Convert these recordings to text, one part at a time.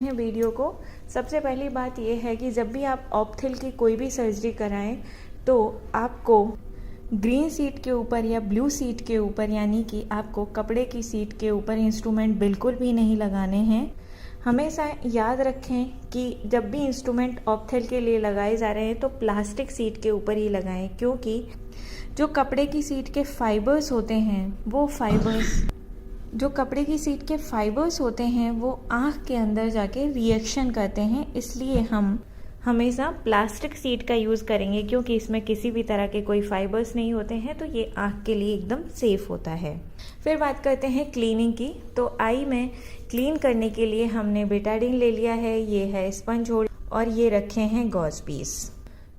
है वीडियो को। सबसे पहली बात यह है कि जब भी आप ऑप्थेल की कोई भी सर्जरी कराएं तो आपको ग्रीन सीट के ऊपर या ब्लू सीट के ऊपर, यानी कि आपको कपड़े की सीट के ऊपर इंस्ट्रूमेंट बिल्कुल भी नहीं लगाने हैं। हमेशा याद रखें कि जब भी इंस्ट्रूमेंट ऑप्थेल के लिए लगाए जा रहे हैं तो प्लास्टिक सीट के ऊपर ही लगाएं, क्योंकि जो कपड़े की सीट के फाइबर्स होते हैं वो आँख के अंदर जाके रिएक्शन करते हैं। इसलिए हम हमेशा प्लास्टिक सीट का यूज़ करेंगे, क्योंकि इसमें किसी भी तरह के कोई फाइबर्स नहीं होते हैं, तो ये आँख के लिए एकदम सेफ होता है। फिर बात करते हैं क्लीनिंग की। तो आई में क्लीन करने के लिए हमने बेटाडीन ले लिया है, ये है स्पंज होल्ड और ये रखे हैं गॉज पीस।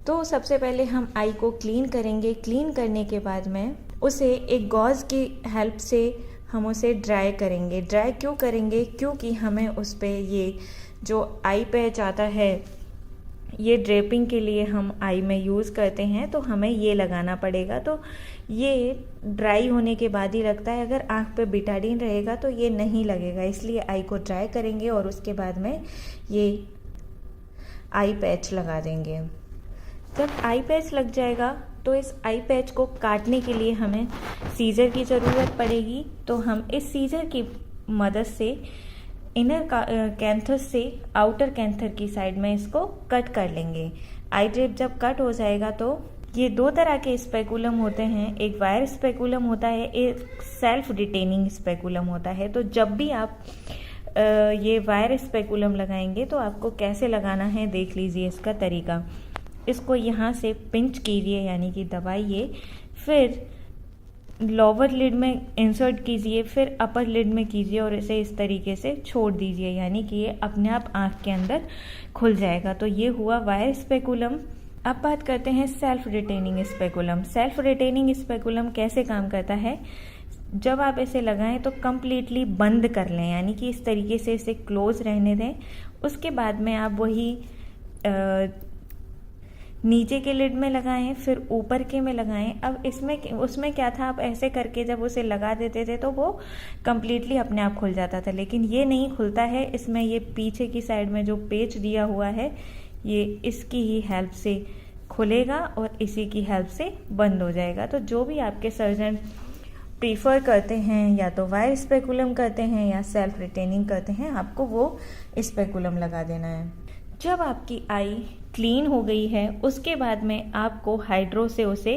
तो सबसे पहले हम आई को क्लीन करेंगे। क्लीन करने के बाद में उसे एक गॉज की हेल्प से हम उसे ड्राई करेंगे। ड्राई क्यों करेंगे? क्योंकि हमें उस पर ये जो आई पैच आता है, ये ड्रेपिंग के लिए हम आई में यूज़ करते हैं, तो हमें ये लगाना पड़ेगा। तो ये ड्राई होने के बाद ही लगता है। अगर आँख पे बेटाडीन रहेगा तो ये नहीं लगेगा, इसलिए आई को ड्राई करेंगे और उसके बाद में ये आई पैच लगा देंगे। जब आई पैच लग जाएगा तो इस आई पैच को काटने के लिए हमें सीजर की ज़रूरत पड़ेगी। तो हम इस सीजर की मदद से इनर कैंथर से आउटर कैंथर की साइड में इसको कट कर लेंगे। आई ड्रिप जब कट हो जाएगा तो ये दो तरह के स्पेकुलम होते हैं, एक वायर स्पेकुलम होता है, एक सेल्फ डिटेनिंग स्पेकुलम होता है। तो जब भी आप ये वायर स्पेकुलम लगाएंगे तो आपको कैसे लगाना है देख लीजिए इसका तरीका। इसको यहाँ से पिंच कीजिए, यानी कि दबाइए, फिर लोअर लिड में इंसर्ट कीजिए, फिर अपर लिड में कीजिए और इसे इस तरीके से छोड़ दीजिए, यानी कि ये अपने आप आँख के अंदर खुल जाएगा। तो ये हुआ वायर स्पेकुलम। अब बात करते हैं self retaining speculum. Self retaining speculum कैसे काम करता है? जब आप इसे लगाएं तो कम्प्लीटली बंद कर लें, यानी कि इस तरीके से इसे क्लोज रहने दें। उसके बाद में आप वही नीचे के लिड में लगाएं, फिर ऊपर के में लगाएं। अब उसमें क्या था, आप ऐसे करके जब उसे लगा देते थे तो वो कम्प्लीटली अपने आप खुल जाता था, लेकिन ये नहीं खुलता है। इसमें ये पीछे की साइड में जो पेच दिया हुआ है, ये इसकी ही हेल्प से खुलेगा और इसी की हेल्प से बंद हो जाएगा। तो जो भी आपके सर्जन प्रीफर करते हैं, या तो वायर स्पेकुलम करते हैं या सेल्फ रिटेनिंग करते हैं, आपको वो स्पेकुलम लगा देना है। जब आपकी आई क्लीन हो गई है, उसके बाद में आपको हाइड्रो से उसे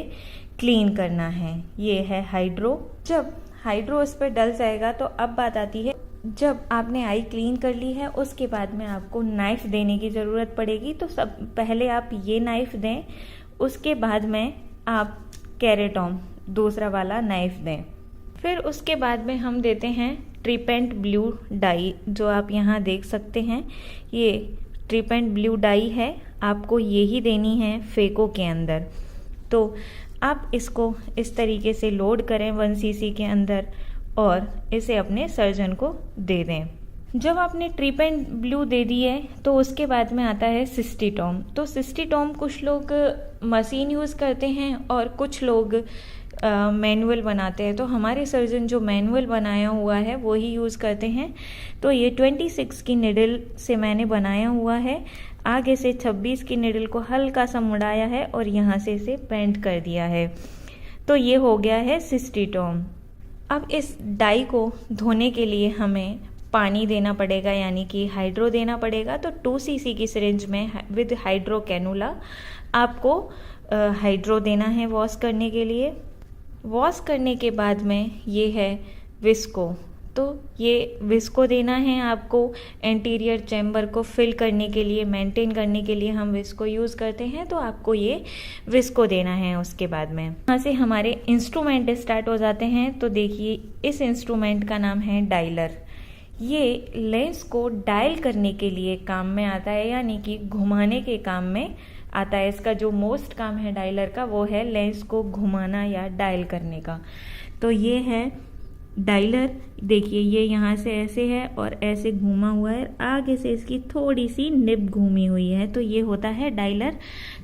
क्लीन करना है। ये है हाइड्रो। जब हाइड्रो उस पर डल जाएगा तो अब बात आती है, जब आपने आई क्लीन कर ली है उसके बाद में आपको नाइफ़ देने की ज़रूरत पड़ेगी। तो सब पहले आप ये नाइफ़ दें, उसके बाद में आप कैरेटॉम दूसरा वाला नाइफ़ दें। फिर उसके बाद में हम देते हैं ट्रीपेंट ब्लू डाई, जो आप यहाँ देख सकते हैं। ये ट्रीपेंट ब्लू डाई है, आपको यही देनी है फेको के अंदर। तो आप इसको इस तरीके से लोड करें 1 cc के अंदर और इसे अपने सर्जन को दे दें। जब आपने ट्रीपेंट ब्लू दे दी है तो उसके बाद में आता है सिस्टीटोम। तो सिस्टीटोम कुछ लोग मशीन यूज़ करते हैं और कुछ लोग मैनुअल बनाते हैं। तो हमारे सर्जन जो मैनुअल बनाया हुआ है वो ही यूज़ करते हैं। तो ये 26 की निडल से मैंने बनाया हुआ है। आगे से 26 की निडल को हल्का सा मुड़ाया है और यहाँ से इसे बेंड कर दिया है। तो ये हो गया है सिस्टीटोम। अब इस डाई को धोने के लिए हमें पानी देना पड़ेगा, यानी कि हाइड्रो देना पड़ेगा। तो 2 cc की सिरिंज में विद हाइड्रो कैनुला आपको हाइड्रो देना है वॉश करने के लिए। वॉश करने के बाद में ये है विस्को। तो ये विस्को देना है आपको एंटीरियर चैम्बर को फिल करने के लिए, मेंटेन करने के लिए हम विस्को यूज़ करते हैं। तो आपको ये विस्को देना है। उसके बाद में यहाँ से हमारे इंस्ट्रूमेंट स्टार्ट हो जाते हैं। तो देखिए, इस इंस्ट्रूमेंट का नाम है डायलर। ये लेंस को डायल करने के लिए काम में आता है, यानी कि घुमाने के काम में आता है। इसका जो मोस्ट काम है डायलर का, वो है लेंस को घुमाना या डायल करने का। तो ये है डायलर। देखिए, ये यहाँ से ऐसे है और ऐसे घूमा हुआ है, आगे से इसकी थोड़ी सी निब घूमी हुई है। तो ये होता है डायलर।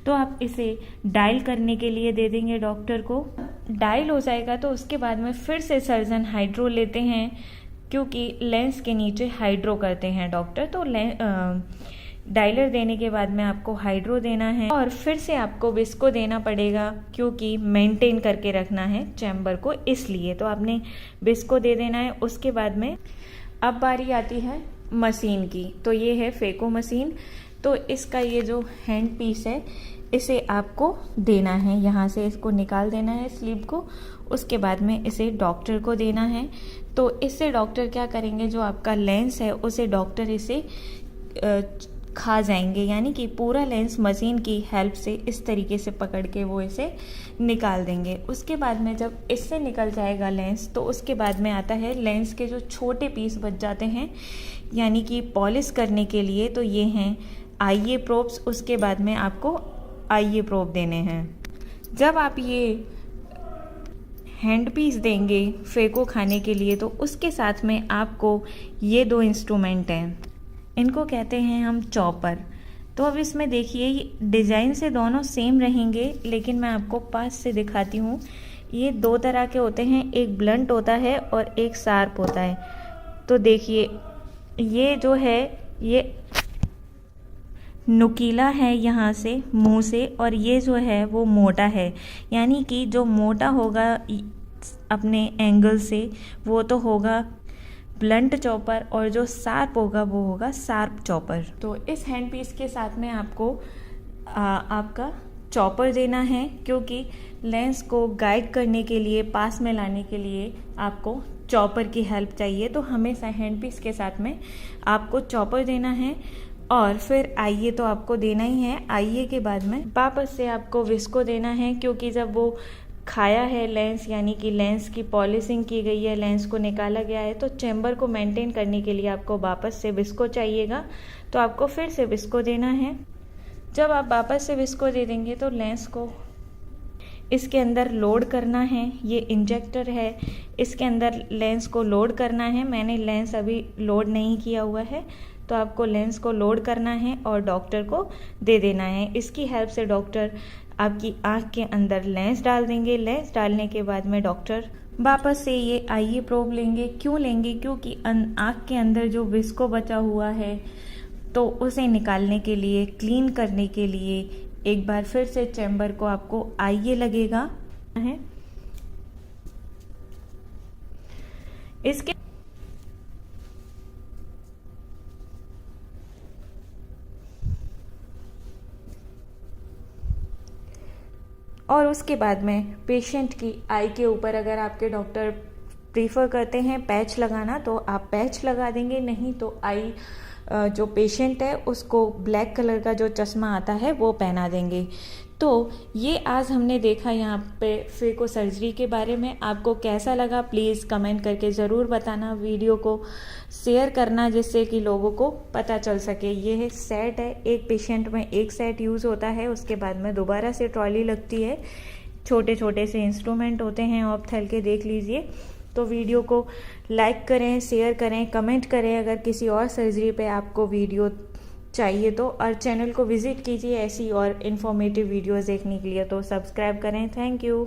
तो आप इसे डायल करने के लिए दे देंगे डॉक्टर को। डायल हो जाएगा तो उसके बाद में फिर से सर्जन हाइड्रो लेते हैं क्योंकि लेंस के नीचे हाइड्रो करते हैं डॉक्टर, तो डायलर देने के बाद में आपको हाइड्रो देना है और फिर से आपको विस्को देना पड़ेगा क्योंकि मेंटेन करके रखना है चैम्बर को, इसलिए तो आपने विस्को दे देना है। उसके बाद में अब बारी आती है मशीन की। तो ये है फेको मशीन। तो इसका ये जो हैंड पीस है इसे आपको देना है, यहाँ से इसको निकाल देना है स्लीव को। उसके बाद में इसे डॉक्टर को देना है। तो इससे डॉक्टर क्या करेंगे, जो आपका लेंस है उसे डॉक्टर इसे खा जाएंगे, यानी कि पूरा लेंस मशीन की हेल्प से इस तरीके से पकड़ के वो इसे निकाल देंगे। उसके बाद में जब इससे निकल जाएगा लेंस, तो उसके बाद में आता है लेंस के जो छोटे पीस बच जाते हैं यानी कि पॉलिश करने के लिए, तो ये हैं आईए प्रोब्स। उसके बाद में आपको आईए प्रोब देने हैं। जब आप ये हैंड पीस देंगे फेको खाने के लिए, तो उसके साथ में आपको ये 2 इंस्ट्रूमेंट हैं, इनको कहते हैं हम चॉपर। तो अब इसमें देखिए डिज़ाइन से दोनों सेम रहेंगे, लेकिन मैं आपको पास से दिखाती हूँ। ये 2 तरह के होते हैं, एक ब्लंट होता है और एक शार्प होता है। तो देखिए ये जो है ये नुकीला है यहाँ से मुंह से, और ये जो है वो मोटा है, यानी कि जो मोटा होगा अपने एंगल से वो तो होगा ब्लंट चॉपर, और जो शार्प होगा वो होगा शार्प चॉपर। तो इस हैंड पीस के साथ में आपको आपका चॉपर देना है, क्योंकि लेंस को गाइड करने के लिए, पास में लाने के लिए आपको चॉपर की हेल्प चाहिए। तो हमेशा हैंड पीस के साथ में आपको चॉपर देना है। और फिर आईए तो आपको देना ही है। आईए के बाद में वापस से आपको विस्को देना है, क्योंकि जब वो खाया है लेंस, यानी कि लेंस की पॉलिशिंग की गई है, लेंस को निकाला गया है, तो चैम्बर को मेंटेन करने के लिए आपको वापस से विस्को चाहिएगा। तो आपको फिर से विस्को देना है। जब आप वापस से विस्को दे देंगे तो लेंस को इसके अंदर लोड करना है। ये इंजेक्टर है, इसके अंदर लेंस को लोड करना है। मैंने लेंस अभी लोड नहीं किया हुआ है, तो आपको लेंस को लोड करना है और डॉक्टर को दे देना है। इसकी हेल्प से डॉक्टर आपकी आँख के अंदर लेंस डाल देंगे। लेंस डालने के बाद में डॉक्टर वापस से ये आईए प्रोब लेंगे। क्यों लेंगे? क्योंकि आँख के अंदर जो विस्को बचा हुआ है तो उसे निकालने के लिए, क्लीन करने के लिए एक बार फिर से चैम्बर को आपको आईए लगेगा है। इसके और उसके बाद में पेशेंट की आई के ऊपर अगर आपके डॉक्टर प्रीफर करते हैं पैच लगाना तो आप पैच लगा देंगे, नहीं तो आई जो पेशेंट है उसको ब्लैक कलर का जो चश्मा आता है वो पहना देंगे। तो ये आज हमने देखा यहाँ पे फेको सर्जरी के बारे में। आपको कैसा लगा प्लीज़ कमेंट करके ज़रूर बताना। वीडियो को शेयर करना जिससे कि लोगों को पता चल सके। ये है सेट है, एक पेशेंट में एक सेट यूज़ होता है, उसके बाद में दोबारा से ट्रॉली लगती है। छोटे छोटे से इंस्ट्रूमेंट होते हैं, ऑप्थेल के, देख लीजिए। तो वीडियो को लाइक करें, शेयर करें, कमेंट करें अगर किसी और सर्जरी पे आपको वीडियो चाहिए तो, और चैनल को विजिट कीजिए ऐसी और इन्फॉर्मेटिव वीडियोस देखने के लिए। तो सब्सक्राइब करें। Thank you.